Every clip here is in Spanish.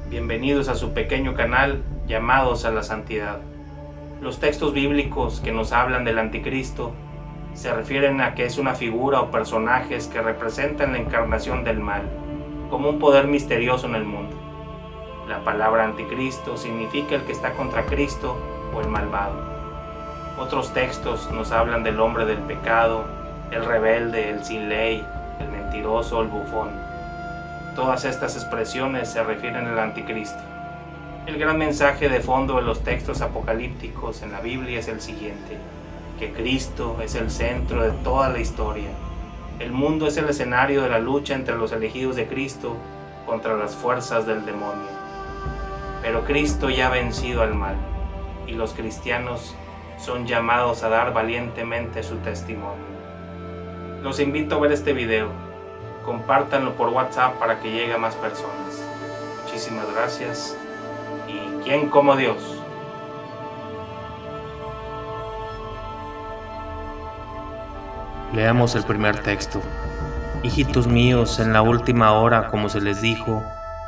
Bienvenidos a su pequeño canal Llamados a la Santidad. Los textos bíblicos que nos hablan del anticristo se refieren a que es una figura o personajes que representan la encarnación del mal, como un poder misterioso en el mundo. La palabra anticristo significa el que está contra Cristo o el malvado. Otros textos nos hablan del hombre del pecado, el rebelde, el sin ley, el mentiroso, el bufón. Todas estas expresiones se refieren al anticristo. El gran mensaje de fondo de los textos apocalípticos en la Biblia es el siguiente: que Cristo es el centro de toda la historia. El mundo es el escenario de la lucha entre los elegidos de Cristo contra las fuerzas del demonio. Pero Cristo ya ha vencido al mal, y los cristianos son llamados a dar valientemente su testimonio. Los invito a ver este video. Compártanlo por WhatsApp para que llegue a más personas. Muchísimas gracias. ¿Y quién como Dios? Leamos el primer texto. Hijitos míos, en la última hora, como se les dijo,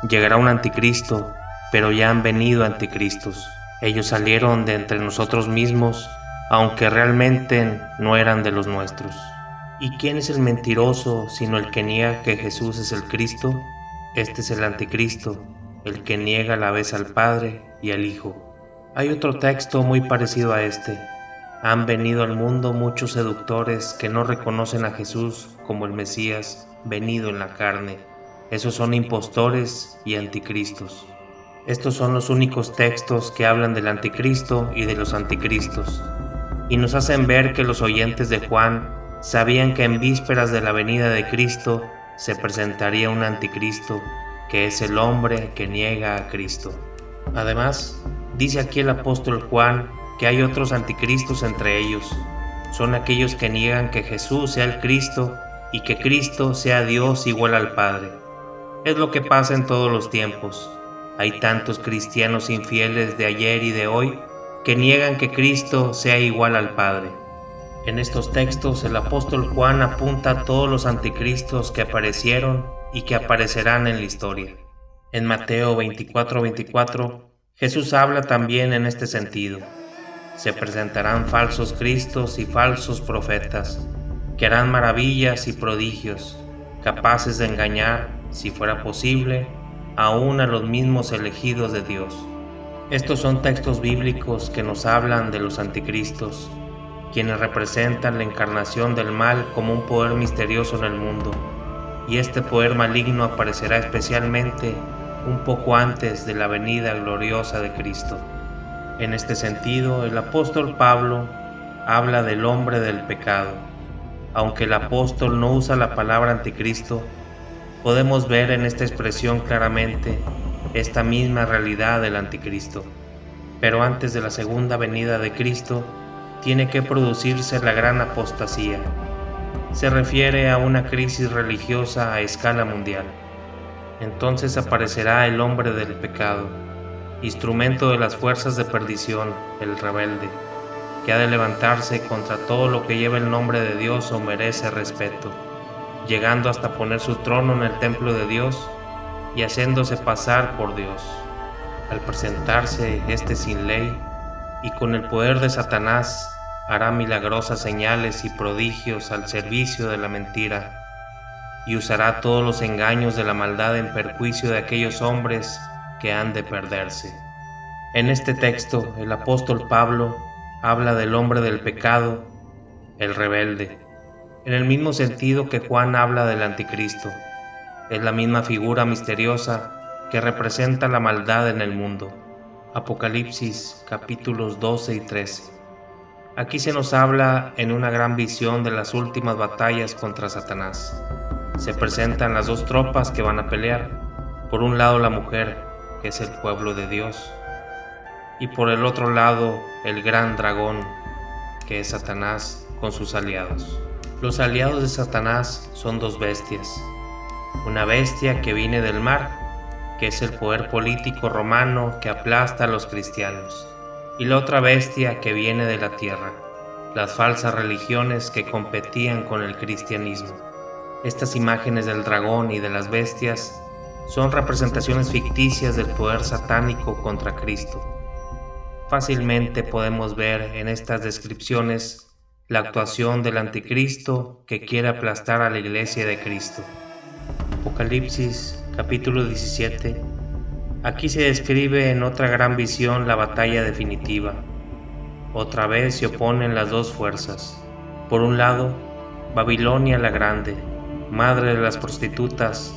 llegará un anticristo, pero ya han venido anticristos. Ellos salieron de entre nosotros mismos, aunque realmente no eran de los nuestros. ¿Y quién es el mentiroso sino el que niega que Jesús es el Cristo? Este es el anticristo, el que niega a la vez al Padre y al Hijo. Hay otro texto muy parecido a este. Han venido al mundo muchos seductores que no reconocen a Jesús como el Mesías venido en la carne. Esos son impostores y anticristos. Estos son los únicos textos que hablan del anticristo y de los anticristos, y nos hacen ver que los oyentes de Juan sabían que en vísperas de la venida de Cristo se presentaría un anticristo, que es el hombre que niega a Cristo. Además, dice aquí el apóstol Juan que hay otros anticristos entre ellos. Son aquellos que niegan que Jesús sea el Cristo y que Cristo sea Dios igual al Padre. Es lo que pasa en todos los tiempos. Hay tantos cristianos infieles de ayer y de hoy que niegan que Cristo sea igual al Padre. En estos textos el apóstol Juan apunta a todos los anticristos que aparecieron y que aparecerán en la historia. En Mateo 24:24, Jesús habla también en este sentido. Se presentarán falsos cristos y falsos profetas, que harán maravillas y prodigios, capaces de engañar, si fuera posible, aún a los mismos elegidos de Dios. Estos son textos bíblicos que nos hablan de los anticristos, quienes representan la encarnación del mal como un poder misterioso en el mundo, y este poder maligno aparecerá especialmente un poco antes de la venida gloriosa de Cristo. En este sentido, el apóstol Pablo habla del hombre del pecado. Aunque el apóstol no usa la palabra anticristo, podemos ver en esta expresión claramente esta misma realidad del anticristo. Pero antes de la segunda venida de Cristo, tiene que producirse la gran apostasía. Se refiere a una crisis religiosa a escala mundial. Entonces aparecerá el hombre del pecado, instrumento de las fuerzas de perdición, el rebelde, que ha de levantarse contra todo lo que lleva el nombre de Dios o merece respeto, llegando hasta poner su trono en el templo de Dios y haciéndose pasar por Dios. Al presentarse este sin ley y con el poder de Satanás, hará milagrosas señales y prodigios al servicio de la mentira, y usará todos los engaños de la maldad en perjuicio de aquellos hombres que han de perderse. En este texto, el apóstol Pablo habla del hombre del pecado, el rebelde, en el mismo sentido que Juan habla del anticristo. Es la misma figura misteriosa que representa la maldad en el mundo. Apocalipsis capítulos 12 y 13. Aquí se nos habla en una gran visión de las últimas batallas contra Satanás. Se presentan las dos tropas que van a pelear. Por un lado la mujer, que es el pueblo de Dios, y por el otro lado el gran dragón, que es Satanás con sus aliados. Los aliados de Satanás son dos bestias. Una bestia que viene del mar, que es el poder político romano que aplasta a los cristianos, y la otra bestia que viene de la tierra, las falsas religiones que competían con el cristianismo. Estas imágenes del dragón y de las bestias son representaciones ficticias del poder satánico contra Cristo. Fácilmente podemos ver en estas descripciones la actuación del anticristo que quiere aplastar a la iglesia de Cristo. Apocalipsis capítulo 17. Aquí se describe en otra gran visión la batalla definitiva. Otra vez se oponen las dos fuerzas. Por un lado, Babilonia la Grande, madre de las prostitutas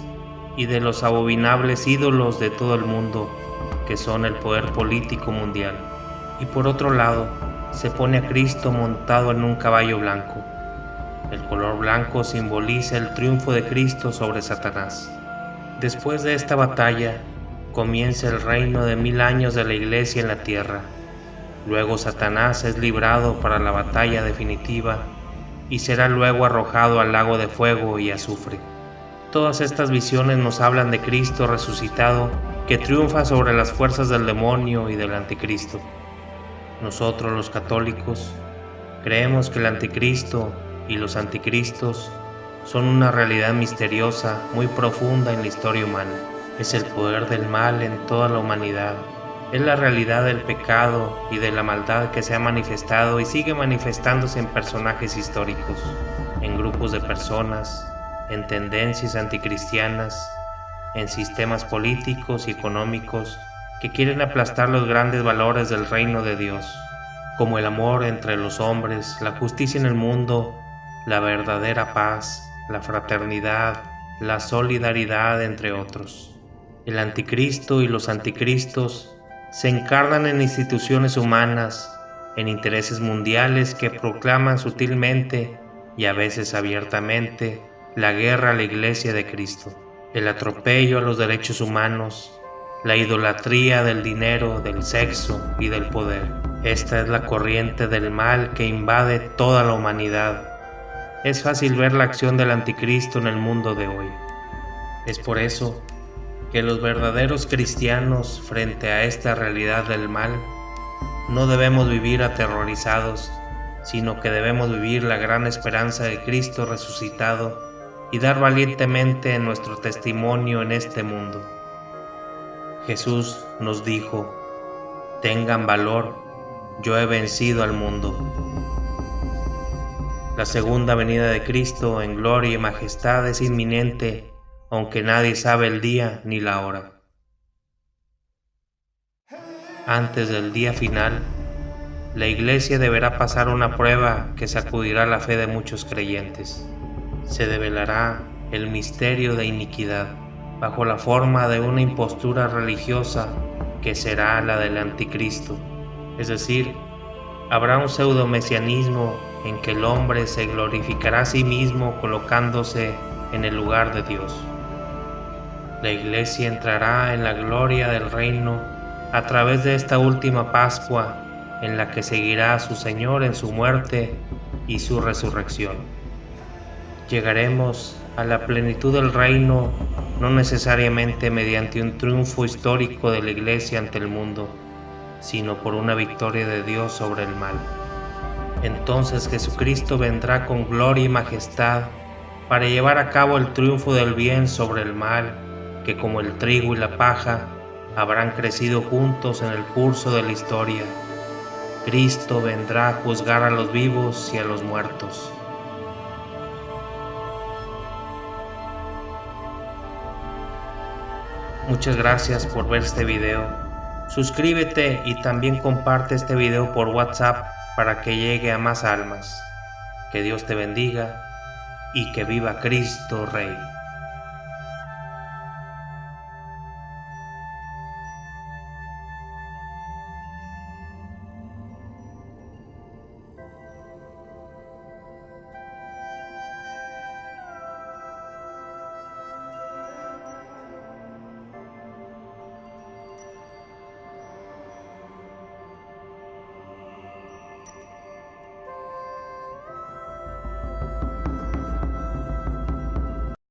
y de los abominables ídolos de todo el mundo, que son el poder político mundial. Y por otro lado, se pone a Cristo montado en un caballo blanco. El color blanco simboliza el triunfo de Cristo sobre Satanás. Después de esta batalla, comienza el reino de 1000 años de la iglesia en la tierra. Luego Satanás es librado para la batalla definitiva y será luego arrojado al lago de fuego y azufre. Todas estas visiones nos hablan de Cristo resucitado que triunfa sobre las fuerzas del demonio y del anticristo. Nosotros los católicos creemos que el anticristo y los anticristos son una realidad misteriosa muy profunda en la historia humana. Es el poder del mal en toda la humanidad. Es la realidad del pecado y de la maldad que se ha manifestado y sigue manifestándose en personajes históricos, en grupos de personas, en tendencias anticristianas, en sistemas políticos y económicos que quieren aplastar los grandes valores del reino de Dios, como el amor entre los hombres, la justicia en el mundo, la verdadera paz, la fraternidad, la solidaridad, entre otros. El anticristo y los anticristos se encarnan en instituciones humanas, en intereses mundiales que proclaman sutilmente y a veces abiertamente la guerra a la iglesia de Cristo, el atropello a los derechos humanos, la idolatría del dinero, del sexo y del poder. Esta es la corriente del mal que invade toda la humanidad. Es fácil ver la acción del anticristo en el mundo de hoy. Es por eso que los verdaderos cristianos, frente a esta realidad del mal, no debemos vivir aterrorizados, sino que debemos vivir la gran esperanza de Cristo resucitado y dar valientemente nuestro testimonio en este mundo. Jesús nos dijo: tengan valor, yo he vencido al mundo. La segunda venida de Cristo en gloria y majestad es inminente, aunque nadie sabe el día ni la hora. Antes del día final, la iglesia deberá pasar una prueba que sacudirá la fe de muchos creyentes. Se develará el misterio de iniquidad, bajo la forma de una impostura religiosa que será la del anticristo. Es decir, habrá un pseudo-mesianismo en que el hombre se glorificará a sí mismo colocándose en el lugar de Dios. La iglesia entrará en la gloria del reino a través de esta última Pascua en la que seguirá a su Señor en su muerte y su resurrección. Llegaremos a la plenitud del reino no necesariamente mediante un triunfo histórico de la iglesia ante el mundo, sino por una victoria de Dios sobre el mal. Entonces Jesucristo vendrá con gloria y majestad para llevar a cabo el triunfo del bien sobre el mal, que como el trigo y la paja habrán crecido juntos en el curso de la historia. Cristo vendrá a juzgar a los vivos y a los muertos. Muchas gracias por ver este video. Suscríbete y también comparte este video por WhatsApp para que llegue a más almas. Que Dios te bendiga y que viva Cristo Rey.